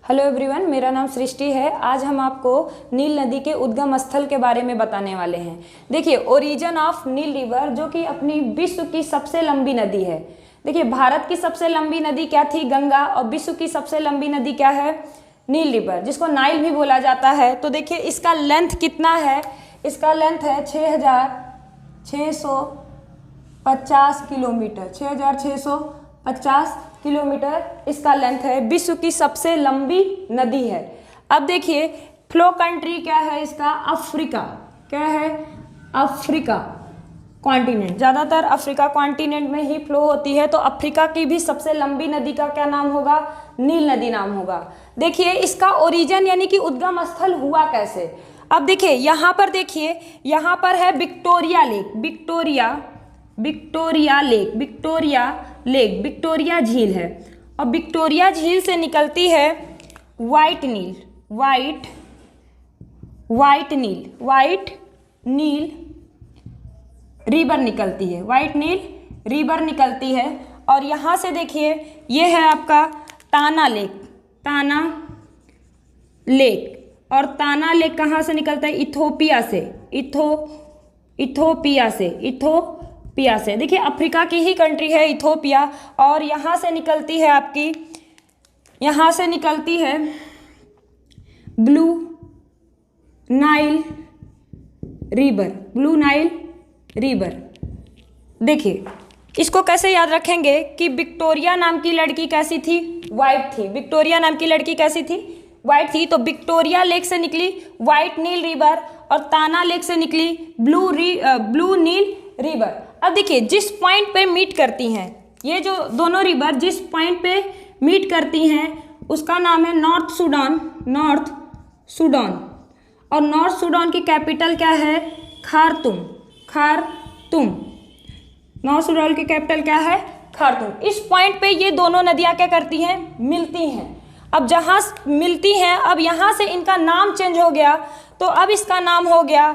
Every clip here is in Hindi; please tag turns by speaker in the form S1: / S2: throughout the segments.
S1: हेलो एवरीवन, मेरा नाम सृष्टि है। आज हम आपको नील नदी के उद्गम स्थल के बारे में बताने वाले हैं। देखिए, ओरिजिन ऑफ नील रिवर, जो कि अपनी विश्व की सबसे लंबी नदी है। देखिए, भारत की सबसे लंबी नदी क्या थी? गंगा। और विश्व की सबसे लंबी नदी क्या है? नील रिवर, जिसको नाइल भी बोला जाता है। तो देखिए, इसका लेंथ कितना है? इसका लेंथ है 6650 किलोमीटर। 6650 किलोमीटर इसका लेंथ है। विश्व की सबसे लंबी नदी है। अब देखिए, फ्लो कंट्री क्या है इसका? अफ्रीका। क्या है? Africa continent. ज़्यादातर अफ्रीका कॉन्टिनेंट में ही फ्लो होती है। तो अफ्रीका की भी सबसे लंबी नदी का क्या नाम होगा? नील नदी नाम होगा। देखिए, इसका ओरिजिन यानी कि उद्गम स्थल हुआ कैसे? अब देखिए, यहाँ पर देखिए, यहाँ पर है विक्टोरिया लेक। विक्टोरिया विक्टोरिया झील है। और विक्टोरिया झील से निकलती है वाइट नील रिवर निकलती है। वाइट नील रिवर निकलती है। और यहाँ से देखिए, ये है आपका ताना लेक। और ताना लेक कहाँ से निकलता है? इथोपिया से। देखिए, अफ्रीका की ही कंट्री है इथोपिया। और यहाँ से निकलती है ब्लू नाइल रिवर। देखिए, इसको कैसे याद रखेंगे कि विक्टोरिया नाम की लड़की कैसी थी? वाइट थी। विक्टोरिया नाम की लड़की कैसी थी? वाइट थी। तो विक्टोरिया लेक से निकली वाइट नील रिवर और ताना लेक से निकली ब्लू नील रिवर। अब देखिए, जिस पॉइंट पे मीट करती हैं ये जो दोनों रिवर, जिस पॉइंट पे मीट करती हैं उसका नाम है नॉर्थ सूडान। और नॉर्थ सूडान की कैपिटल क्या है? खार्तूम। नॉर्थ सूडान की कैपिटल क्या है? खार्तूम। इस पॉइंट पे ये दोनों नदियां क्या करती हैं? मिलती हैं। अब जहाँ मिलती हैं, अब यहाँ से इनका नाम चेंज हो गया। तो अब इसका नाम हो गया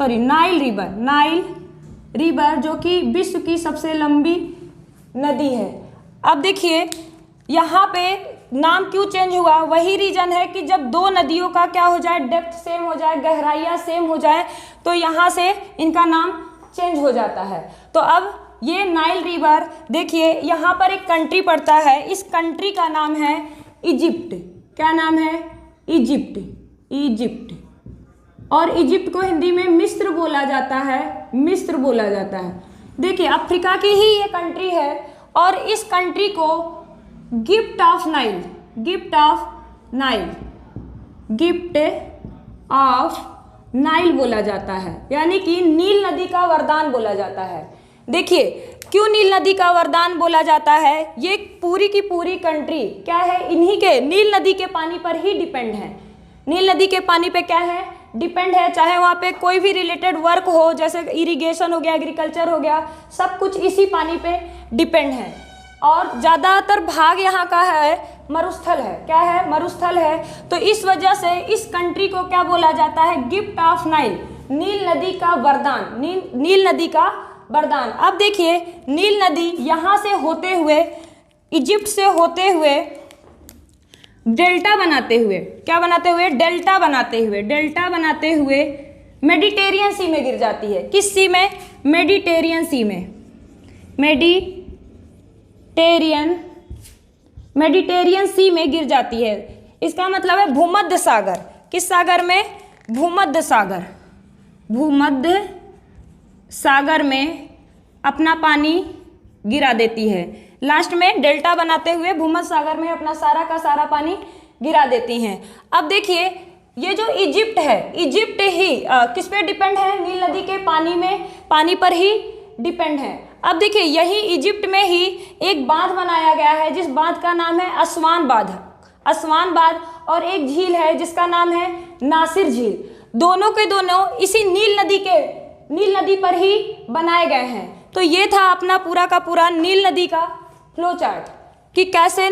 S1: नाइल रिवर, जो कि विश्व की सबसे लंबी नदी है। अब देखिए, यहाँ पे नाम क्यों चेंज हुआ? वही रीजन है कि जब दो नदियों का क्या हो जाए? डेप्थ सेम हो जाए, गहराइयाँ सेम हो जाए, तो यहाँ से इनका नाम चेंज हो जाता है। तो अब ये नाइल रिवर, देखिए यहाँ पर एक कंट्री पड़ता है। इस कंट्री का नाम है इजिप्ट। क्या नाम है? इजिप्ट। और इजिप्ट को हिंदी में मिस्र बोला जाता है। देखिए, अफ्रीका की ही ये कंट्री है। और इस कंट्री को गिफ्ट ऑफ नाइल बोला जाता है, यानी कि नील नदी का वरदान बोला जाता है। देखिए, क्यों नील नदी का वरदान बोला जाता है? ये पूरी की पूरी कंट्री क्या है? इन्हीं के नील नदी के पानी पर ही डिपेंड है। नील नदी के पानी पे क्या है? डिपेंड है। चाहे वहाँ पे कोई भी रिलेटेड वर्क हो, जैसे इरिगेशन हो गया, एग्रीकल्चर हो गया, सब कुछ इसी पानी पे डिपेंड है। और ज़्यादातर भाग यहाँ का है मरुस्थल है। क्या है? मरुस्थल है। तो इस वजह से इस कंट्री को क्या बोला जाता है? गिफ्ट ऑफ नाइल, नील नदी का वरदान। नील नदी का वरदान। अब देखिए, नील नदी यहाँ से होते हुए, इजिप्ट से होते हुए, डेल्टा बनाते हुए, क्या बनाते हुए? डेल्टा बनाते हुए मेडिटेरियन सी में गिर जाती है। किस सी में? मेडिटेरियन सी में गिर जाती है। इसका मतलब है भूमध्य सागर। किस सागर में? भूमध्य सागर में अपना पानी गिरा देती है। लास्ट में डेल्टा बनाते हुए भूमध्य सागर में अपना सारा का सारा पानी गिरा देती हैं। अब देखिए, ये जो इजिप्ट है, इजिप्ट ही किस पे डिपेंड है? नील नदी के पानी पर ही डिपेंड है। अब देखिए, यही इजिप्ट में ही एक बांध बनाया गया है, जिस बांध का नाम है असवान बांध। और एक झील है जिसका नाम है नासिर झील। दोनों के दोनों इसी नील नदी पर ही बनाए गए हैं। तो ये था अपना पूरा का पूरा नील नदी का फ्लो चार्ट कि कैसे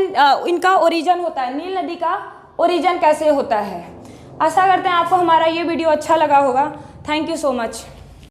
S1: इनका ओरिजिन होता है, नील नदी का ओरिजिन कैसे होता है। आशा करते हैं आपको हमारा ये वीडियो अच्छा लगा होगा। Thank you so much.